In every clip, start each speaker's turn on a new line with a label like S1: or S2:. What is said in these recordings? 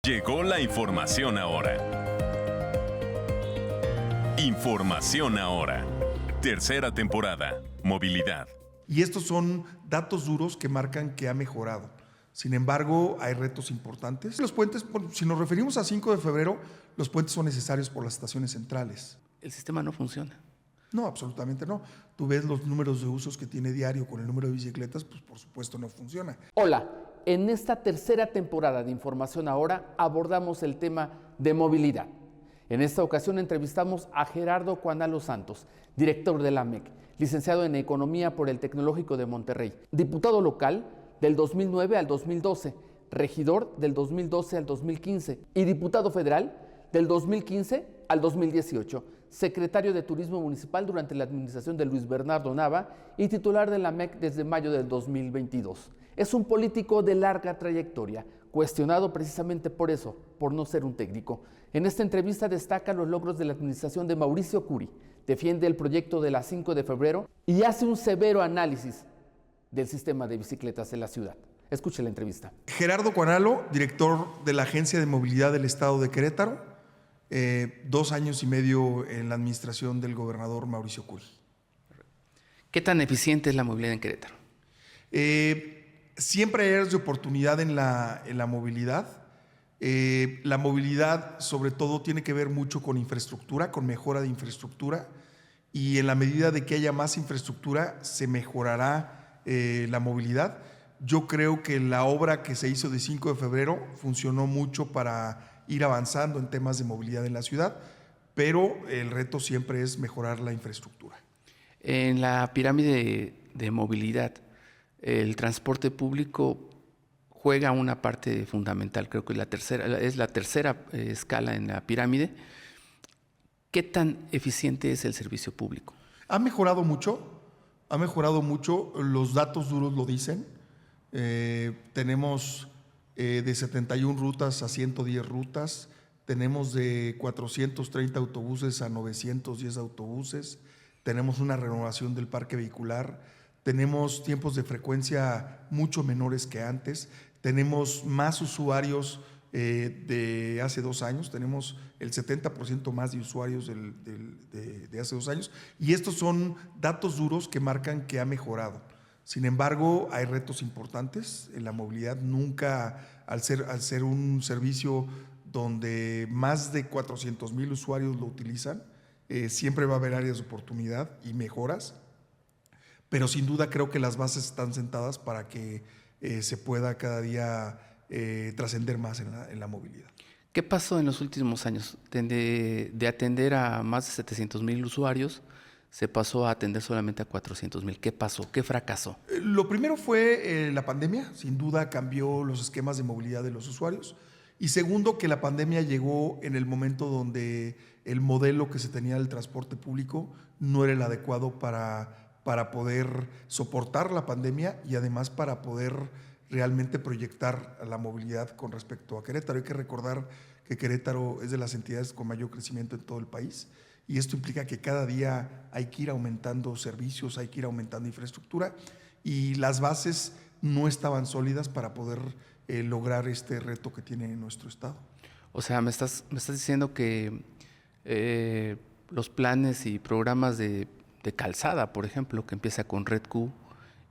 S1: Llegó la información ahora. Información ahora. Tercera temporada. Movilidad.
S2: Y estos son datos duros que marcan que ha mejorado. Sin embargo, hay retos importantes. Los puentes, si nos referimos a 5 de febrero, los puentes son necesarios por las estaciones centrales.
S3: El sistema no funciona.
S2: No, absolutamente no. Tú ves los números de usos que tiene diario con el número de bicicletas, pues por supuesto no funciona.
S3: Hola, en esta tercera temporada de Información Ahora abordamos el tema de movilidad. En esta ocasión entrevistamos a Gerardo Cuanalo Santos, director de la MEC, licenciado en Economía por el Tecnológico de Monterrey, diputado local del 2009 al 2012, regidor del 2012 al 2015 y diputado federal del 2015 al 2018, secretario de Turismo Municipal durante la administración de Luis Bernardo Nava y titular de la MEC desde mayo del 2022. Es un político de larga trayectoria, cuestionado precisamente por eso, por no ser un técnico. En esta entrevista destaca los logros de la administración de Mauricio Curi, defiende el proyecto de la 5 de febrero y hace un severo análisis del sistema de bicicletas de la ciudad. Escuche la entrevista.
S2: Gerardo Cuanalo, director de la Agencia de Movilidad del Estado de Querétaro, 2 años y medio en la administración del gobernador Mauricio Curi.
S3: ¿Qué tan eficiente es la movilidad en Querétaro?
S2: Siempre hay áreas de oportunidad en la movilidad. La movilidad, sobre todo, tiene que ver mucho con infraestructura, con mejora de infraestructura, y en la medida de que haya más infraestructura, se mejorará la movilidad. Yo creo que la obra que se hizo de 5 de febrero funcionó mucho para ir avanzando en temas de movilidad en la ciudad, pero el reto siempre es mejorar la infraestructura.
S3: En la pirámide de movilidad, el transporte público juega una parte fundamental, creo que es la tercera escala en la pirámide. ¿Qué tan eficiente es el servicio público?
S2: Ha mejorado mucho, los datos duros lo dicen. Tenemos de 71 rutas a 110 rutas, tenemos de 430 autobuses a 910 autobuses, tenemos una renovación del parque vehicular, tenemos tiempos de frecuencia mucho menores que antes, tenemos más usuarios de hace 2 años, tenemos el 70% más de usuarios de hace 2 años, y estos son datos duros que marcan que ha mejorado. Sin embargo, hay retos importantes en la movilidad. Nunca, al ser un servicio donde más de 400,000 usuarios lo utilizan, siempre va a haber áreas de oportunidad y mejoras, pero sin duda creo que las bases están sentadas para que se pueda cada día trascender más en la movilidad.
S3: ¿Qué pasó en los últimos años? De atender a más de 700,000 usuarios, se pasó a atender solamente a 400,000. ¿Qué pasó? ¿Qué fracasó?
S2: Lo primero fue la pandemia, sin duda cambió los esquemas de movilidad de los usuarios. Y segundo, que la pandemia llegó en el momento donde el modelo que se tenía del transporte público no era el adecuado para poder soportar la pandemia y además para poder realmente proyectar la movilidad con respecto a Querétaro. Hay que recordar que Querétaro es de las entidades con mayor crecimiento en todo el país. Y esto implica que cada día hay que ir aumentando servicios, hay que ir aumentando infraestructura, y las bases no estaban sólidas para poder lograr este reto que tiene nuestro estado.
S3: O sea, me estás diciendo que los planes y programas de calzada, por ejemplo, que empieza con Red Q,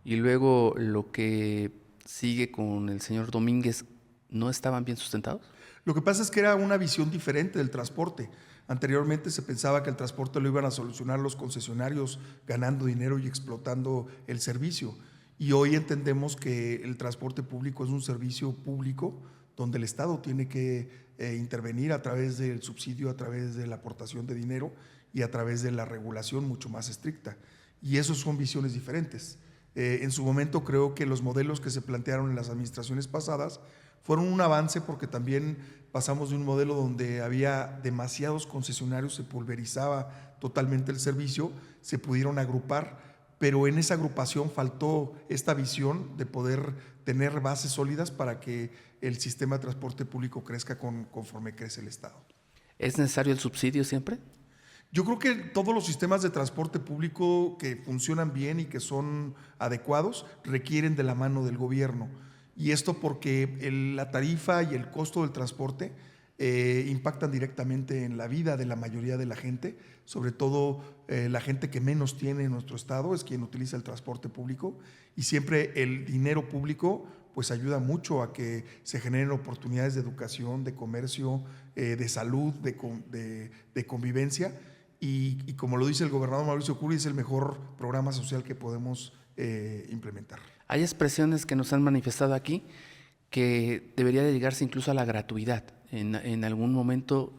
S3: y luego lo que sigue con el señor Domínguez, ¿no estaban bien sustentados?
S2: Lo que pasa es que era una visión diferente del transporte. Anteriormente se pensaba que el transporte lo iban a solucionar los concesionarios ganando dinero y explotando el servicio. Y hoy entendemos que el transporte público es un servicio público donde el Estado tiene que intervenir a través del subsidio, a través de la aportación de dinero y a través de la regulación mucho más estricta. Y eso son visiones diferentes. En su momento creo que los modelos que se plantearon en las administraciones pasadas fueron un avance, porque también pasamos de un modelo donde había demasiados concesionarios, se pulverizaba totalmente el servicio, se pudieron agrupar, pero en esa agrupación faltó esta visión de poder tener bases sólidas para que el sistema de transporte público crezca conforme crece el Estado.
S3: ¿Es necesario el subsidio siempre?
S2: Yo creo que todos los sistemas de transporte público que funcionan bien y que son adecuados requieren de la mano del gobierno. Y esto porque la tarifa y el costo del transporte impactan directamente en la vida de la mayoría de la gente, sobre todo la gente que menos tiene en nuestro estado es quien utiliza el transporte público, y siempre el dinero público pues ayuda mucho a que se generen oportunidades de educación, de comercio, de salud, de convivencia, y como lo dice el gobernador Mauricio Curi, es el mejor programa social que podemos implementar.
S3: Hay expresiones que nos han manifestado aquí que debería de llegarse incluso a la gratuidad en algún momento.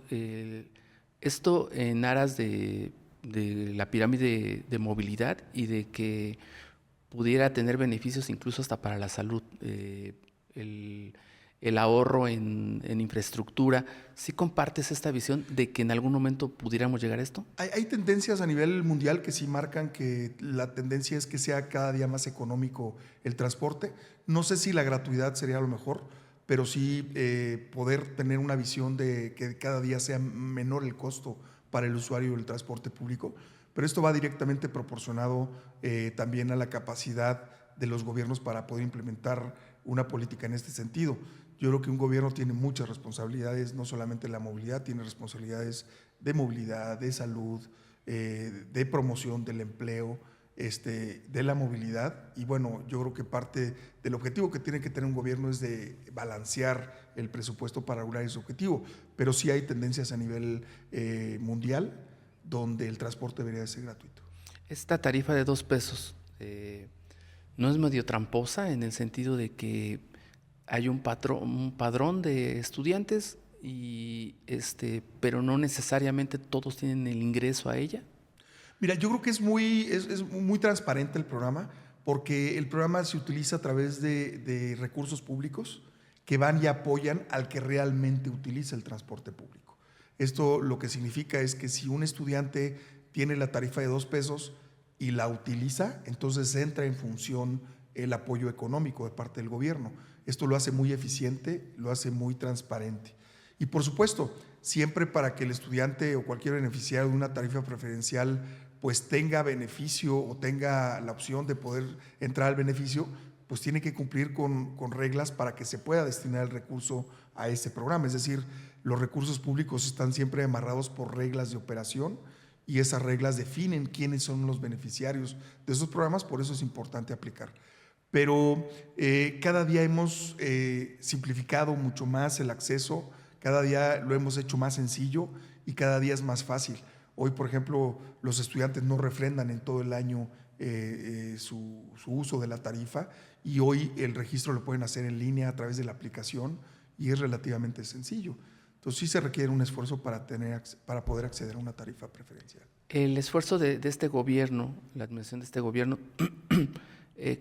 S3: Esto en aras de la pirámide de movilidad y de que pudiera tener beneficios incluso hasta para la salud, el ahorro en infraestructura. ¿Sí compartes esta visión de que en algún momento pudiéramos llegar a esto?
S2: Hay tendencias a nivel mundial que sí marcan que la tendencia es que sea cada día más económico el transporte. No sé si la gratuidad sería lo mejor, pero sí poder tener una visión de que cada día sea menor el costo para el usuario del transporte público. Pero esto va directamente proporcionado también a la capacidad de los gobiernos para poder implementar una política en este sentido. Yo creo que un gobierno tiene muchas responsabilidades, no solamente la movilidad, tiene responsabilidades de movilidad, de salud, de promoción del empleo, de la movilidad. Y bueno, yo creo que parte del objetivo que tiene que tener un gobierno es de balancear el presupuesto para lograr ese objetivo. Pero sí hay tendencias a nivel mundial donde el transporte debería ser gratuito.
S3: Esta tarifa de 2 pesos, ¿no es medio tramposa en el sentido de que hay un padrón de estudiantes, pero no necesariamente todos tienen el ingreso a ella?
S2: Mira, yo creo que es muy transparente el programa, porque el programa se utiliza a través de recursos públicos que van y apoyan al que realmente utiliza el transporte público. Esto lo que significa es que si un estudiante tiene la tarifa de 2 pesos y la utiliza, entonces entra en función el apoyo económico de parte del gobierno. Esto lo hace muy eficiente, lo hace muy transparente. Y por supuesto, siempre para que el estudiante o cualquier beneficiario de una tarifa preferencial pues tenga beneficio o tenga la opción de poder entrar al beneficio, pues tiene que cumplir con reglas para que se pueda destinar el recurso a ese programa. Es decir, los recursos públicos están siempre amarrados por reglas de operación, y esas reglas definen quiénes son los beneficiarios de esos programas, por eso es importante aplicar. Pero cada día hemos simplificado mucho más el acceso, cada día lo hemos hecho más sencillo y cada día es más fácil. Hoy, por ejemplo, los estudiantes no refrendan en todo el año su uso de la tarifa, y hoy el registro lo pueden hacer en línea a través de la aplicación y es relativamente sencillo. Entonces sí se requiere un esfuerzo para poder acceder a una tarifa preferencial.
S3: El esfuerzo de este gobierno, la administración de este gobierno,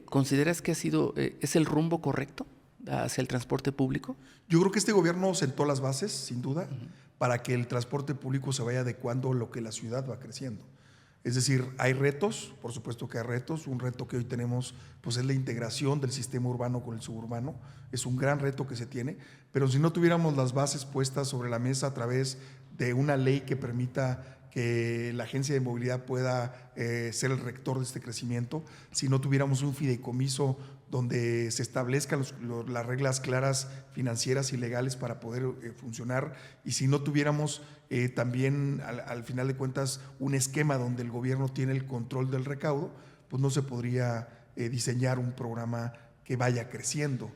S3: ¿consideras que es el rumbo correcto hacia el transporte público?
S2: Yo creo que este gobierno sentó las bases, sin duda, para que el transporte público se vaya adecuando a lo que la ciudad va creciendo. Es decir, hay retos, por supuesto que hay retos. Un reto que hoy tenemos pues es la integración del sistema urbano con el suburbano. Es un gran reto que se tiene, pero si no tuviéramos las bases puestas sobre la mesa a través de una ley que permita que la Agencia de Movilidad pueda ser el rector de este crecimiento, si no tuviéramos un fideicomiso donde se establezcan las reglas claras financieras y legales para poder funcionar, y si no tuviéramos también al final de cuentas un esquema donde el gobierno tiene el control del recaudo, pues no se podría diseñar un programa que vaya creciendo.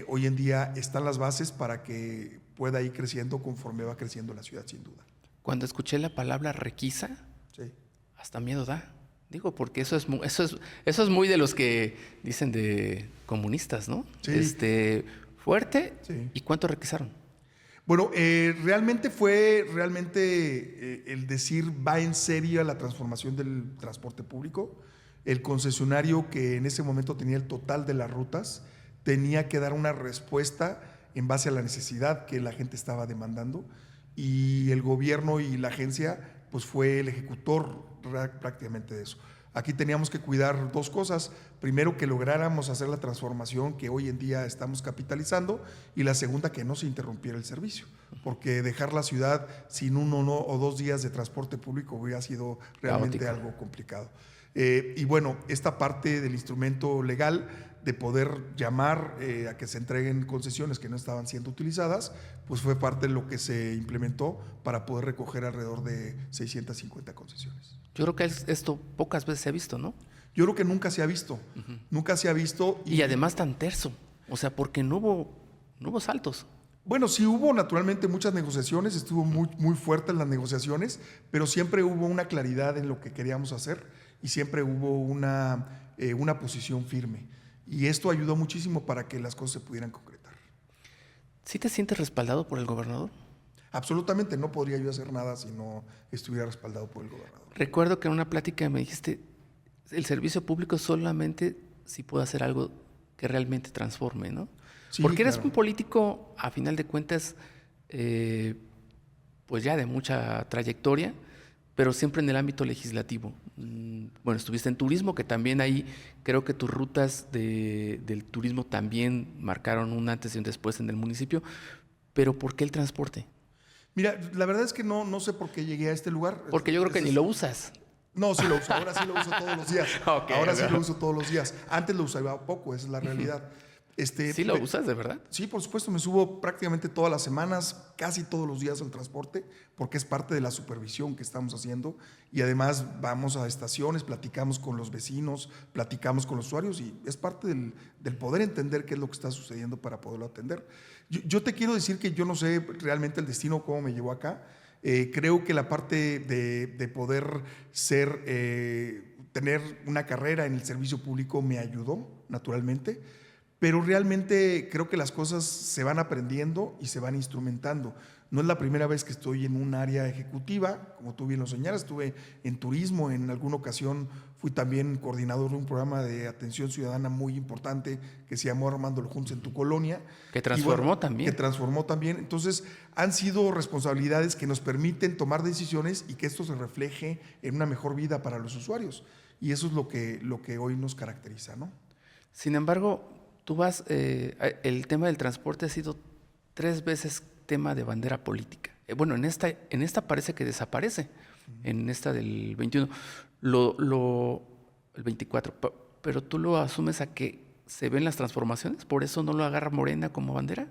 S2: Hoy en día están las bases para que pueda ir creciendo conforme va creciendo la ciudad, sin duda.
S3: Cuando escuché la palabra requisa, sí, hasta miedo da. Digo, porque eso es muy de los que dicen de comunistas, ¿no? Sí. Fuerte. Sí. ¿Y cuánto requisaron?
S2: Bueno, realmente fue el decir va en serio la transformación del transporte público. El concesionario que en ese momento tenía el total de las rutas tenía que dar una respuesta en base a la necesidad que la gente estaba demandando, y el gobierno y la agencia pues fue el ejecutor prácticamente de eso. Aquí teníamos que cuidar 2 cosas. Primero, que lográramos hacer la transformación que hoy en día estamos capitalizando, y la segunda, que no se interrumpiera el servicio, porque dejar la ciudad sin 1 o 2 días de transporte público hubiera sido realmente algo complicado. Y bueno, esta parte del instrumento legal de poder llamar a que se entreguen concesiones que no estaban siendo utilizadas, pues fue parte de lo que se implementó para poder recoger alrededor de 650 concesiones.
S3: Yo creo que esto pocas veces se ha visto, ¿no?
S2: Yo creo que nunca se ha visto, nunca se ha visto.
S3: Y además tan terso, o sea, porque no hubo saltos.
S2: Bueno, sí hubo naturalmente muchas negociaciones, estuvo muy fuerte en las negociaciones, pero siempre hubo una claridad en lo que queríamos hacer y siempre hubo una posición firme. Y esto ayudó muchísimo para que las cosas se pudieran concretar.
S3: ¿Sí te sientes respaldado por el gobernador?
S2: Absolutamente, no podría yo hacer nada si no estuviera respaldado por el gobernador.
S3: Recuerdo que en una plática me dijiste, el servicio público solamente si puede hacer algo que realmente transforme, ¿no?
S2: Sí,
S3: porque eres
S2: claro.
S3: un político, a final de cuentas, pues ya de mucha trayectoria, pero siempre en el ámbito legislativo. Bueno, estuviste en turismo, que también ahí creo que tus rutas del turismo también marcaron un antes y un después en el municipio, pero ¿por qué el transporte?
S2: Mira, la verdad es que no sé por qué llegué a este lugar.
S3: Porque yo creo que ni lo usas.
S2: No, sí lo uso, ahora sí lo uso todos los días.
S3: Ok,
S2: ahora sí
S3: ok.
S2: lo uso todos los días. Antes lo usaba poco, esa es la realidad.
S3: ¿Sí lo usas, de verdad?
S2: Sí, por supuesto, me subo prácticamente todas las semanas, casi todos los días al transporte, porque es parte de la supervisión que estamos haciendo y además vamos a estaciones, platicamos con los vecinos, platicamos con los usuarios y es parte del poder entender qué es lo que está sucediendo para poderlo atender. Yo te quiero decir que yo no sé realmente el destino, cómo me llevó acá. Creo que la parte de poder tener una carrera en el servicio público me ayudó, naturalmente. Pero realmente creo que las cosas se van aprendiendo y se van instrumentando. No es la primera vez que estoy en un área ejecutiva, como tú bien lo señalas, estuve en turismo, en alguna ocasión fui también coordinador de un programa de atención ciudadana muy importante que se llamó Armándolo Juntos en tu colonia.
S3: Que transformó también.
S2: Que transformó también. Entonces, han sido responsabilidades que nos permiten tomar decisiones y que esto se refleje en una mejor vida para los usuarios. Y eso es lo que hoy nos caracteriza, ¿no?
S3: Sin embargo, tú vas, el tema del transporte ha sido 3 veces tema de bandera política. Bueno, en esta parece que desaparece, en esta del 21, el 24, pero tú lo asumes a que se ven las transformaciones, ¿por eso no lo agarra Morena como bandera?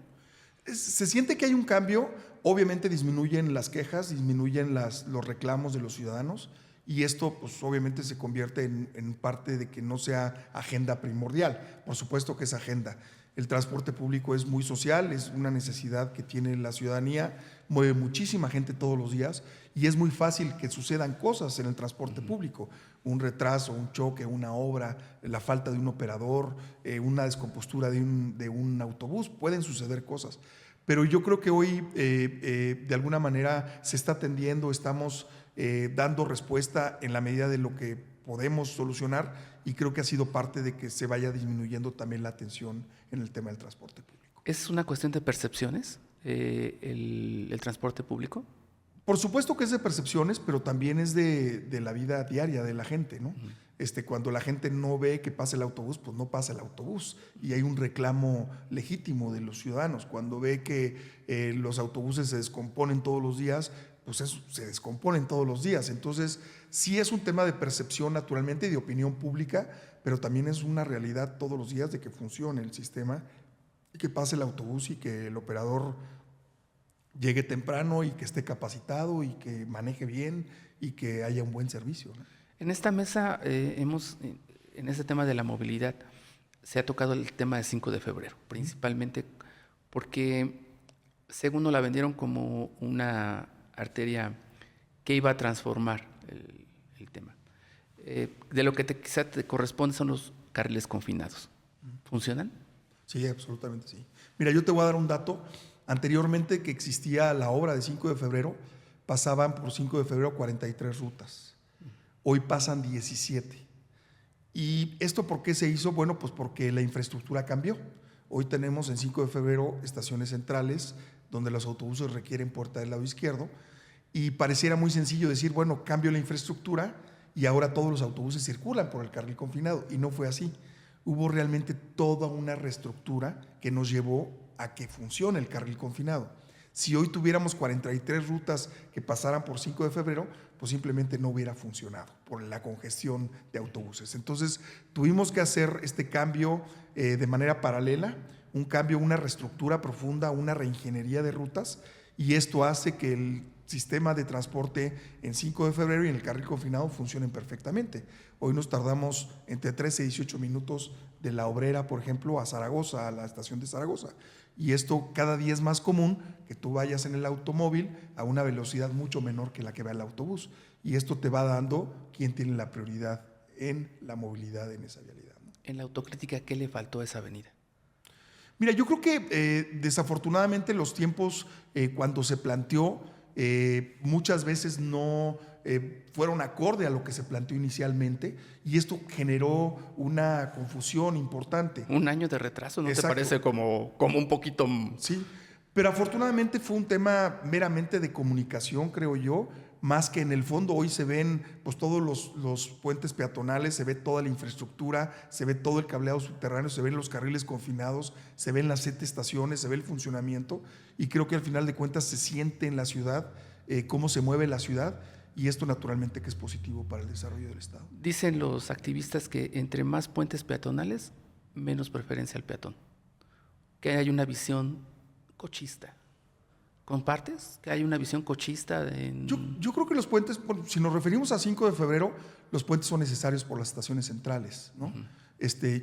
S2: Se siente que hay un cambio, obviamente disminuyen las quejas, disminuyen los reclamos de los ciudadanos y esto pues obviamente se convierte en parte de que no sea agenda primordial. Por supuesto que es agenda. El transporte público es muy social, es una necesidad que tiene la ciudadanía, mueve muchísima gente todos los días y es muy fácil que sucedan cosas en el transporte público. Un retraso, un choque, una obra, la falta de un operador, una descompostura de un autobús, pueden suceder cosas. Pero yo creo que hoy de alguna manera se está atendiendo, estamos dando respuesta en la medida de lo que podemos solucionar y creo que ha sido parte de que se vaya disminuyendo también la atención en el tema del transporte público.
S3: ¿Es una cuestión de percepciones el transporte público?
S2: Por supuesto que es de percepciones, pero también es de la vida diaria de la gente, ¿no? Cuando la gente no ve que pasa el autobús, pues no pasa el autobús y hay un reclamo legítimo de los ciudadanos. Cuando ve que los autobuses se descomponen todos los días, pues eso, se descomponen todos los días. Entonces, sí es un tema de percepción naturalmente y de opinión pública, pero también es una realidad todos los días de que funcione el sistema y que pase el autobús y que el operador llegue temprano y que esté capacitado y que maneje bien y que haya un buen servicio, ¿no?
S3: En esta mesa en este tema de la movilidad, se ha tocado el tema de 5 de febrero, principalmente porque según nos la vendieron como una arteria que iba a transformar el tema. De lo que quizá te corresponde son los carriles confinados. ¿Funcionan?
S2: Sí, absolutamente sí. Mira, yo te voy a dar un dato. Anteriormente que existía la obra de 5 de febrero, pasaban por 5 de febrero 43 rutas. Hoy pasan 17. ¿Y esto por qué se hizo? Bueno, pues porque la infraestructura cambió. Hoy tenemos en 5 de febrero estaciones centrales donde los autobuses requieren puerta del lado izquierdo y pareciera muy sencillo decir, bueno, cambio la infraestructura y ahora todos los autobuses circulan por el carril confinado y no fue así. Hubo realmente toda una reestructura que nos llevó a que funcione el carril confinado. Si hoy tuviéramos 43 rutas que pasaran por 5 de febrero, pues simplemente no hubiera funcionado por la congestión de autobuses. Entonces tuvimos que hacer este cambio de manera paralela, un cambio, una reestructura profunda, una reingeniería de rutas, y esto hace que el sistema de transporte en 5 de febrero y en el carril confinado funcionen perfectamente. Hoy nos tardamos entre 13 y 18 minutos de La Obrera, por ejemplo, a Zaragoza, a la estación de Zaragoza. Y esto cada día es más común, que tú vayas en el automóvil a una velocidad mucho menor que la que va el autobús. Y esto te va dando quién tiene la prioridad en la movilidad en esa vialidad, ¿no?
S3: En la autocrítica, ¿qué le faltó a esa avenida?
S2: Mira, yo creo que desafortunadamente los tiempos cuando se planteó muchas veces no fueron acorde a lo que se planteó inicialmente, y esto generó una confusión importante.
S3: Un año de retraso, ¿no
S2: Exacto.
S3: te parece como un poquito?
S2: Sí, pero afortunadamente fue un tema meramente de comunicación, creo yo, más que en el fondo. Hoy se ven pues todos los puentes peatonales, se ve toda la infraestructura, se ve todo el cableado subterráneo, se ven los carriles confinados, se ven las 7 estaciones, se ve el funcionamiento, y creo que al final de cuentas se siente en la ciudad cómo se mueve la ciudad, y esto naturalmente que es positivo para el desarrollo del Estado.
S3: Dicen los activistas que entre más puentes peatonales, menos preferencia al peatón, que hay una visión cochista. ¿Compartes que hay una visión cochista?
S2: Yo creo que los puentes, bueno, si nos referimos a 5 de febrero, los puentes son necesarios por las estaciones centrales, ¿no?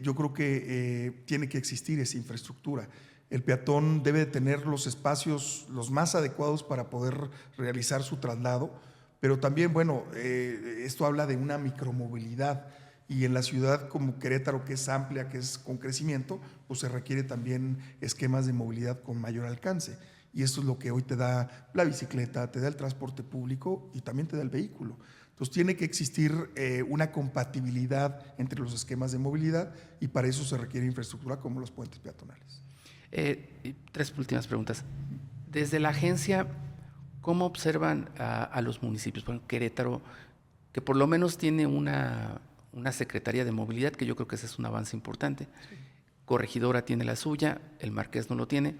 S2: Yo creo que tiene que existir esa infraestructura. El peatón debe de tener los espacios los más adecuados para poder realizar su traslado, pero también, bueno, esto habla de una micromovilidad, y en la ciudad como Querétaro, que es amplia, que es con crecimiento, pues se requiere también esquemas de movilidad con mayor alcance. Y esto es lo que hoy te da la bicicleta, te da el transporte público y también te da el vehículo. Entonces tiene que existir una compatibilidad entre los esquemas de movilidad, y para eso se requiere infraestructura como los puentes peatonales.
S3: 3 últimas preguntas. Desde la agencia, ¿cómo observan a los municipios? Por ejemplo, Querétaro, que por lo menos tiene una Secretaría de Movilidad, que yo creo que ese es un avance importante. Sí. Corregidora tiene la suya, el Marqués no lo tiene.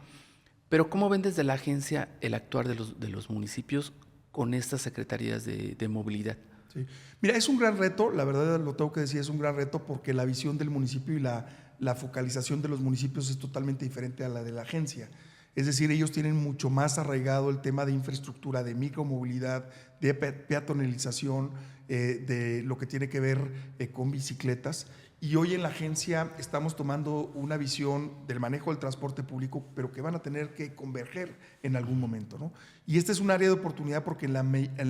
S3: Pero ¿cómo ven desde la agencia el actuar de los municipios con estas secretarías de movilidad?
S2: Sí. Mira, es un gran reto, la verdad lo tengo que decir, es un gran reto, porque la visión del municipio y la focalización de los municipios es totalmente diferente a la de la agencia. Es decir, ellos tienen mucho más arraigado el tema de infraestructura, de micromovilidad, de peatonalización, de lo que tiene que ver con bicicletas. Y hoy en la agencia estamos tomando una visión del manejo del transporte público, pero que van a tener que converger en algún momento, ¿no? Y este es un área de oportunidad, porque en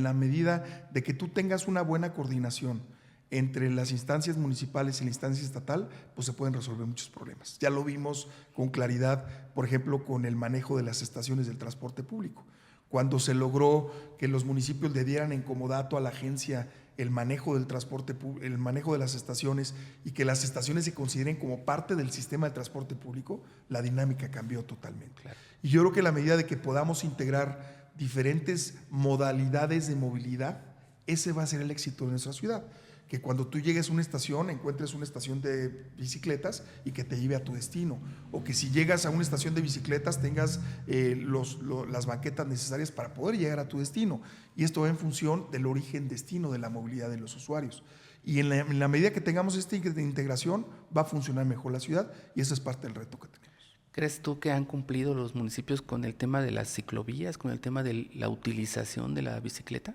S2: la medida de que tú tengas una buena coordinación entre las instancias municipales y la instancia estatal, pues se pueden resolver muchos problemas. Ya lo vimos con claridad, por ejemplo, con el manejo de las estaciones del transporte público. Cuando se logró que los municipios le dieran en comodato a la agencia el manejo del transporte público, el manejo de las estaciones, y que las estaciones se consideren como parte del sistema de transporte público, la dinámica cambió totalmente. Claro. Y yo creo que a la medida de que podamos integrar diferentes modalidades de movilidad, ese va a ser el éxito de nuestra ciudad. Que cuando tú llegues a una estación, encuentres una estación de bicicletas y que te lleve a tu destino. O que si llegas a una estación de bicicletas tengas las banquetas necesarias para poder llegar a tu destino. Y esto va en función del origen-destino de la movilidad de los usuarios. Y en la medida que tengamos esta integración, va a funcionar mejor la ciudad, y eso es parte del reto que tenemos.
S3: ¿Crees tú que han cumplido los municipios con el tema de las ciclovías, con el tema de la utilización de la bicicleta?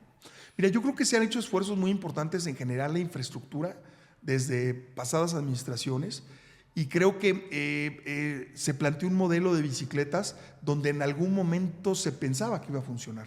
S2: Mira, yo creo que se han hecho esfuerzos muy importantes en generar la infraestructura desde pasadas administraciones, y creo que se planteó un modelo de bicicletas donde en algún momento se pensaba que iba a funcionar.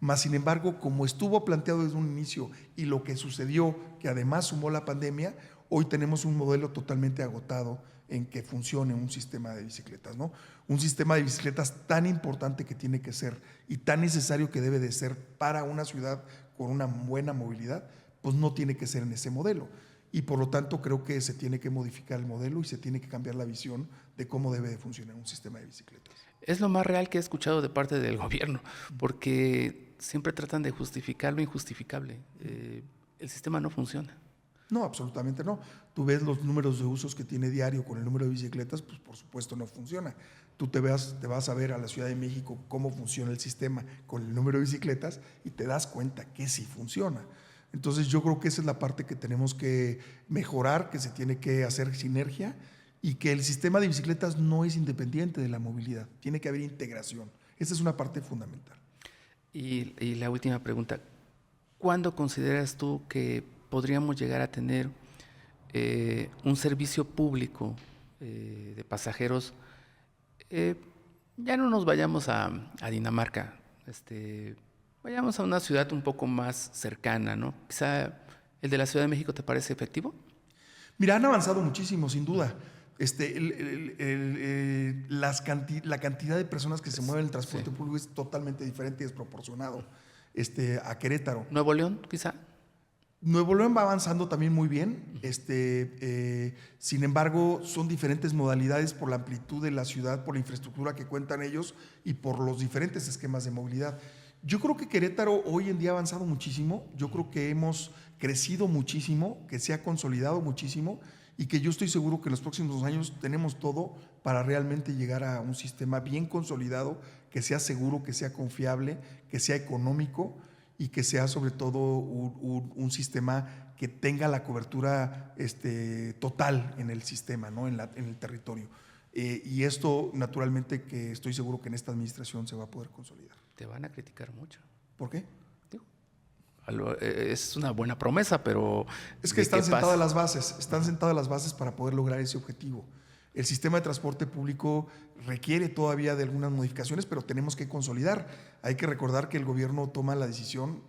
S2: Mas, sin embargo, como estuvo planteado desde un inicio y lo que sucedió, que además sumó la pandemia, hoy tenemos un modelo totalmente agotado en que funcione un sistema de bicicletas, ¿no? Un sistema de bicicletas tan importante que tiene que ser y tan necesario que debe de ser para una ciudad con una buena movilidad, pues no tiene que ser en ese modelo. Y por lo tanto creo que se tiene que modificar el modelo y se tiene que cambiar la visión de cómo debe de funcionar un sistema de bicicletas.
S3: Es lo más real que he escuchado de parte del gobierno, porque siempre tratan de justificar lo injustificable. El sistema no funciona.
S2: No, absolutamente no. Tú ves los números de usos que tiene diario con el número de bicicletas, pues por supuesto no funciona. tú te vas a ver a la Ciudad de México cómo funciona el sistema con el número de bicicletas y te das cuenta que sí funciona. Entonces yo creo que esa es la parte que tenemos que mejorar, que se tiene que hacer sinergia y que el sistema de bicicletas no es independiente de la movilidad, tiene que haber integración. Esa es una parte fundamental.
S3: Y la última pregunta, ¿cuándo consideras tú que podríamos llegar a tener un servicio público de pasajeros? Ya no nos vayamos a Dinamarca, vayamos a una ciudad un poco más cercana, ¿no? Quizá el de la Ciudad de México, ¿te parece efectivo?
S2: Mira, han avanzado muchísimo, sin duda. La cantidad de personas que se mueven en el transporte público es totalmente diferente y desproporcionado a Querétaro.
S3: ¿Nuevo León, quizá?
S2: Nuevo León va avanzando también muy bien. Sin embargo, son diferentes modalidades por la amplitud de la ciudad, por la infraestructura que cuentan ellos y por los diferentes esquemas de movilidad. Yo creo que Querétaro hoy en día ha avanzado muchísimo. Yo creo que hemos crecido muchísimo, que se ha consolidado muchísimo y que yo estoy seguro que en los próximos años tenemos todo para realmente llegar a un sistema bien consolidado, que sea seguro, que sea confiable, que sea económico y que sea sobre todo un sistema que tenga la cobertura total en el sistema, ¿no? en el territorio. Y esto, naturalmente, que estoy seguro que en esta administración se va a poder consolidar.
S3: Te van a criticar mucho.
S2: ¿Por qué?
S3: Es una buena promesa, pero...
S2: Es que están sentadas las bases para poder lograr ese objetivo. El sistema de transporte público requiere todavía de algunas modificaciones, pero tenemos que consolidar. Hay que recordar que el gobierno toma la decisión,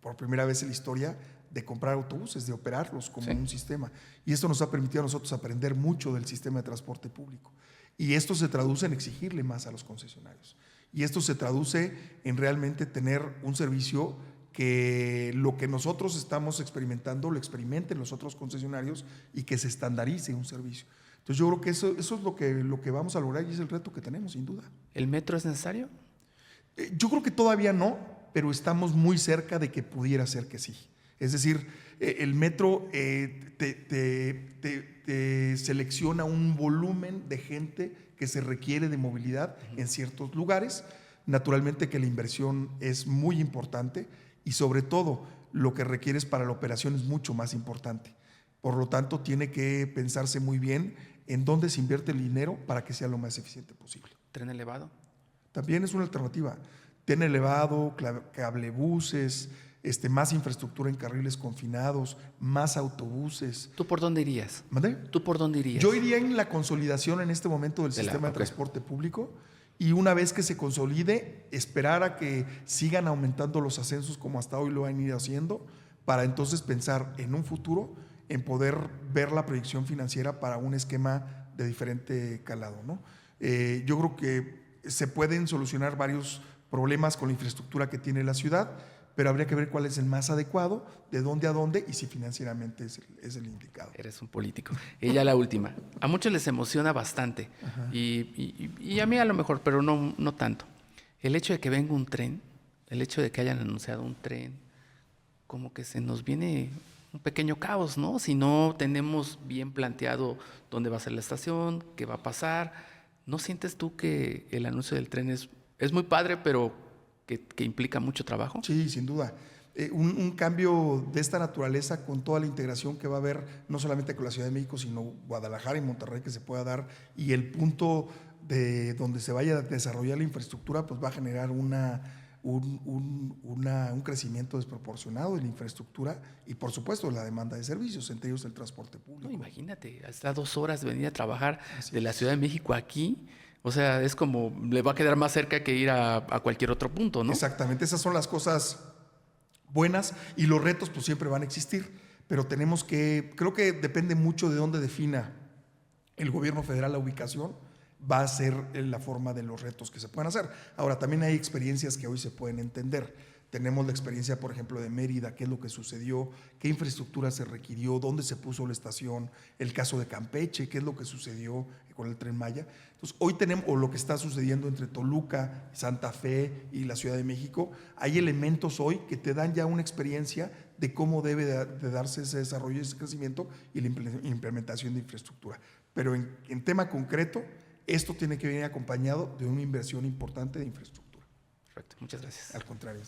S2: por primera vez en la historia, de comprar autobuses, de operarlos como un sistema. Y esto nos ha permitido a nosotros aprender mucho del sistema de transporte público. Y esto se traduce en exigirle más a los concesionarios. Y esto se traduce en realmente tener un servicio que lo que nosotros estamos experimentando lo experimenten los otros concesionarios y que se estandarice un servicio. Entonces yo creo que eso es lo que vamos a lograr y es el reto que tenemos, sin duda.
S3: ¿El metro es necesario?
S2: Yo creo que todavía no, pero estamos muy cerca de que pudiera ser que sí. Es decir, el metro te selecciona un volumen de gente que se requiere de movilidad en ciertos lugares. Naturalmente que la inversión es muy importante y sobre todo lo que requieres para la operación es mucho más importante. Por lo tanto, tiene que pensarse muy bien en dónde se invierte el dinero para que sea lo más eficiente posible.
S3: ¿Tren elevado?
S2: También es una alternativa. Tren elevado, cablebuses, más infraestructura en carriles confinados, más autobuses.
S3: ¿Tú por dónde irías?
S2: ¿Mandé?
S3: ¿Tú por dónde irías?
S2: Yo iría en la consolidación en este momento del sistema de transporte público y una vez que se consolide, esperar a que sigan aumentando los ascensos como hasta hoy lo han ido haciendo, para entonces pensar en un futuro en poder ver la proyección financiera para un esquema de diferente calado, ¿no? Yo creo que se pueden solucionar varios problemas con la infraestructura que tiene la ciudad, pero habría que ver cuál es el más adecuado, de dónde a dónde y si financieramente es el indicado.
S3: Eres un político. Y ya la última. A muchos les emociona bastante y a mí a lo mejor, pero no tanto. El hecho de que venga un tren, el hecho de que hayan anunciado un tren, como que se nos viene un pequeño caos, ¿no? Si no tenemos bien planteado dónde va a ser la estación, qué va a pasar. ¿No sientes tú que el anuncio del tren es muy padre, pero que implica mucho trabajo?
S2: Sí, sin duda. Un cambio de esta naturaleza con toda la integración que va a haber, no solamente con la Ciudad de México, sino Guadalajara y Monterrey que se pueda dar, y el punto de donde se vaya a desarrollar la infraestructura, pues va a generar un crecimiento desproporcionado de la infraestructura y, por supuesto, la demanda de servicios, entre ellos el transporte público.
S3: No, imagínate, hasta 2 horas de venir a trabajar de la Ciudad de México aquí. O sea, es como, le va a quedar más cerca que ir a cualquier otro punto, ¿no?
S2: Exactamente, esas son las cosas buenas y los retos pues siempre van a existir, pero creo que depende mucho de dónde defina el gobierno federal la ubicación, va a ser la forma de los retos que se puedan hacer. Ahora, también hay experiencias que hoy se pueden entender. Tenemos la experiencia, por ejemplo, de Mérida, qué es lo que sucedió, qué infraestructura se requirió, dónde se puso la estación, el caso de Campeche, qué es lo que sucedió con el Tren Maya. Entonces, hoy tenemos, o lo que está sucediendo entre Toluca, Santa Fe y la Ciudad de México, hay elementos hoy que te dan ya una experiencia de cómo debe de darse ese desarrollo, ese crecimiento y la implementación de infraestructura. Pero en tema concreto, Esto tiene que venir acompañado de una inversión importante de infraestructura.
S3: Perfecto, muchas gracias.
S2: Al contrario.